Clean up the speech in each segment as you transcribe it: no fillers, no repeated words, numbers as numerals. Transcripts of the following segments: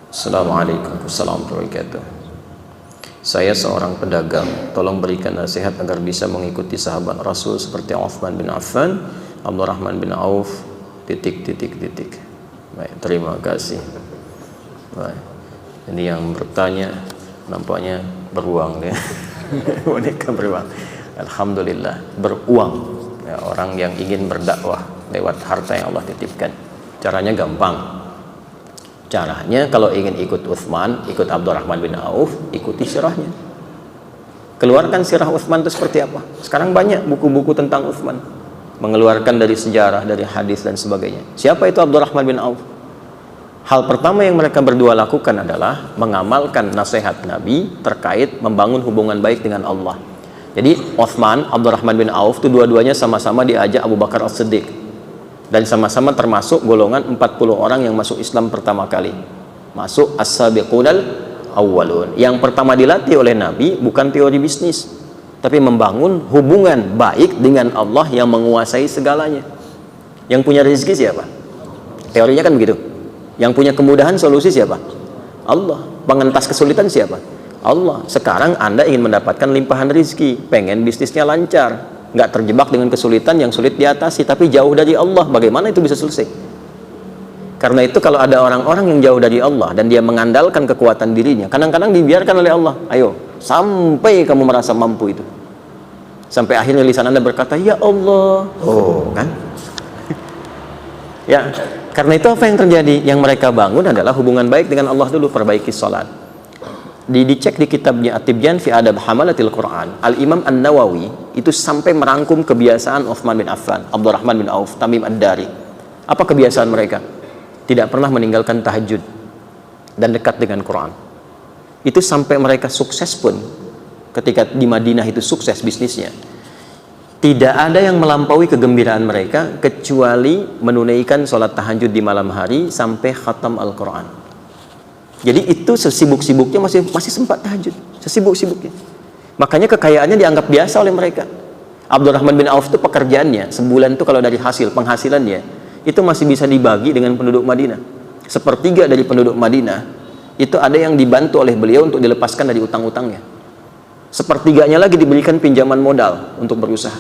Assalamualaikum warahmatullahi wabarakatuh. Saya seorang pedagang, tolong berikan nasihat agar bisa mengikuti sahabat Rasul seperti Uthman bin Affan, Abdurrahman bin Auf, Baik, terima kasih. Baik. Ini yang bertanya nampaknya beruang dia. Boneka beruang. Alhamdulillah, beruang. Ya, orang yang ingin berdakwah lewat harta yang Allah titipkan. Caranya gampang. Caranya kalau ingin ikut Uthman, ikut Abdurrahman bin Auf, ikuti sirahnya. Keluarkan sirah Uthman itu seperti apa. Sekarang banyak buku-buku tentang Uthman, mengeluarkan dari sejarah, dari hadis dan sebagainya. Siapa itu Abdurrahman bin Auf? Hal pertama yang mereka berdua lakukan adalah mengamalkan nasihat Nabi terkait membangun hubungan baik dengan Allah. Jadi Uthman, Abdurrahman bin Auf itu dua-duanya sama-sama diajak Abu Bakar As-Siddiq, dan sama-sama termasuk golongan 40 orang yang masuk Islam pertama kali, masuk as-sabiqunal awwalun. Yang pertama dilatih oleh Nabi bukan teori bisnis, tapi membangun hubungan baik dengan Allah yang menguasai segalanya. Yang punya rezeki siapa? Teorinya kan begitu. Yang punya kemudahan solusi siapa? Allah. Pengentas kesulitan siapa? Allah. Sekarang Anda ingin mendapatkan limpahan rezeki, pengen bisnisnya lancar, nggak terjebak dengan kesulitan yang sulit diatasi, tapi jauh dari Allah, bagaimana itu bisa selesai? Karena itu kalau ada orang-orang yang jauh dari Allah dan dia mengandalkan kekuatan dirinya, kadang-kadang dibiarkan oleh Allah, ayo sampai kamu merasa mampu itu, sampai akhirnya lisan Anda berkata ya Allah, oh kan. Ya, karena itu apa yang terjadi? Yang mereka bangun adalah hubungan baik dengan Allah dulu. Perbaiki sholat. Dicek di kitabnya At-Tibyan fi Adab Hamalatil Quran, Al-Imam An-Nawawi itu sampai merangkum kebiasaan Uthman bin Affan, Abdurrahman bin Auf, Tamim Ad-Dari. Apa kebiasaan mereka? Tidak pernah meninggalkan tahajud dan dekat dengan Quran. Itu sampai mereka sukses pun, ketika di Madinah itu sukses bisnisnya, tidak ada yang melampaui kegembiraan mereka kecuali menunaikan sholat tahajud di malam hari sampai khatam Al-Quran. Jadi itu sesibuk-sibuknya masih sempat tahajud, sesibuk-sibuknya. Makanya kekayaannya dianggap biasa oleh mereka. Abdurrahman bin Auf itu pekerjaannya sebulan itu kalau dari hasil penghasilannya itu masih bisa dibagi dengan penduduk Madinah. Sepertiga dari penduduk Madinah itu ada yang dibantu oleh beliau untuk dilepaskan dari utang-utangnya. Sepertiganya lagi diberikan pinjaman modal untuk berusaha.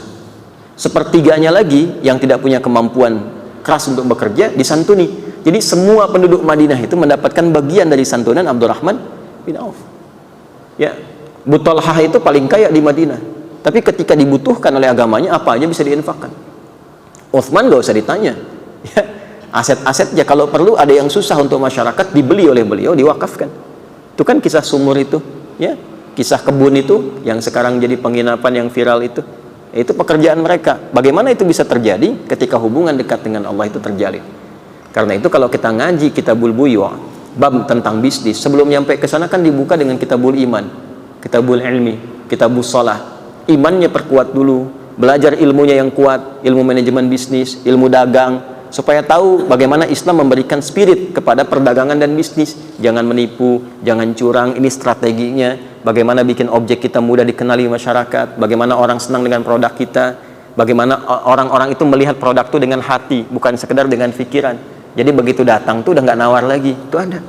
Sepertiganya lagi yang tidak punya kemampuan keras untuk bekerja disantuni. Jadi semua penduduk Madinah itu mendapatkan bagian dari santunan Abdurrahman bin Auf. Ya, Abu Talhah itu paling kaya di Madinah, tapi ketika dibutuhkan oleh agamanya apa aja bisa diinfakkan. Uthman gak usah ditanya. Ya, aset-asetnya kalau perlu ada yang susah untuk masyarakat dibeli oleh beliau, diwakafkan. Itu kan kisah sumur itu, ya, kisah kebun itu yang sekarang jadi penginapan yang viral itu. Itu pekerjaan mereka. Bagaimana itu bisa terjadi ketika hubungan dekat dengan Allah itu terjalin? Karena itu kalau kita ngaji Kitabul Buyu', bab tentang bisnis, sebelum nyampe ke sana kan dibuka dengan Kitabul Iman, Kitabul Ilmi, Kitabul Shalah. Imannya perkuat dulu, belajar ilmunya yang kuat, ilmu manajemen bisnis, ilmu dagang, supaya tahu bagaimana Islam memberikan spirit kepada perdagangan dan bisnis. Jangan menipu, jangan curang, ini strateginya. Bagaimana bikin objek kita mudah dikenali masyarakat, bagaimana orang senang dengan produk kita, bagaimana orang-orang itu melihat produk itu dengan hati, bukan sekedar dengan pikiran. Jadi begitu datang tuh udah nggak nawar lagi, itu ada.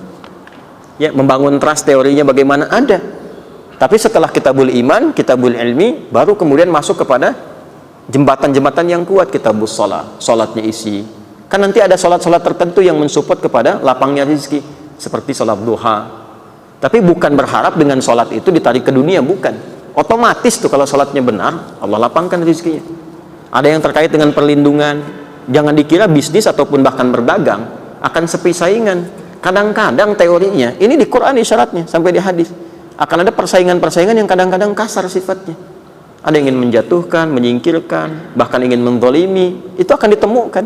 Ya, membangun trust teorinya bagaimana ada. Tapi setelah Kitabul Iman, Kitabul Ilmi, baru kemudian masuk kepada jembatan-jembatan yang kuat. Kitabul Shalah, sholatnya isi. Kan nanti ada sholat-sholat tertentu yang mensupport kepada lapangnya rezeki, seperti sholat duha. Tapi bukan berharap dengan sholat itu ditarik ke dunia, bukan. Otomatis tuh kalau sholatnya benar, Allah lapangkan rezekinya. Ada yang terkait dengan perlindungan. Jangan dikira bisnis ataupun bahkan berdagang akan sepi saingan. Kadang-kadang teorinya, ini di Quran isyaratnya sampai di hadis, akan ada persaingan-persaingan yang kadang-kadang kasar sifatnya. Ada yang ingin menjatuhkan, menyingkirkan, bahkan ingin menzalimi. Itu akan ditemukan.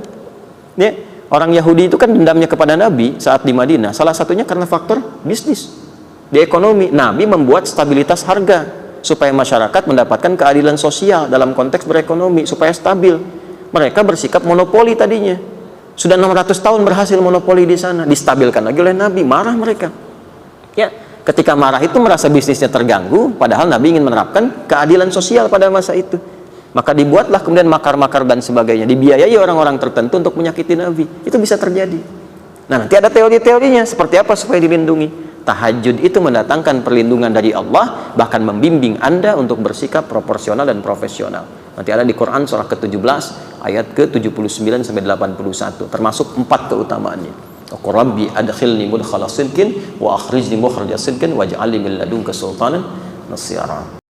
Ya, orang Yahudi itu kan dendamnya kepada Nabi saat di Madinah. Salah satunya karena faktor bisnis. Di ekonomi, Nabi membuat stabilitas harga supaya masyarakat mendapatkan keadilan sosial dalam konteks berekonomi, supaya stabil. Mereka bersikap monopoli tadinya. Sudah 600 tahun berhasil monopoli di sana. Distabilkan lagi oleh Nabi, marah mereka. Ya, ketika marah itu merasa bisnisnya terganggu, padahal Nabi ingin menerapkan keadilan sosial pada masa itu. Maka dibuatlah kemudian makar-makar dan sebagainya. Dibiayai orang-orang tertentu untuk menyakiti Nabi. Itu bisa terjadi. Nah, nanti ada teori-teorinya seperti apa supaya dilindungi. Tahajud itu mendatangkan perlindungan dari Allah, bahkan membimbing Anda untuk bersikap proporsional dan profesional. Nanti ada di Quran surah ke-17 ayat ke-79 sampai 81, termasuk 4 keutamaannya. Rabbi adkhilni mudkhala sidqin wa akhrijni mukhraja sidqin waj'alni min ladunka sultanan nasira.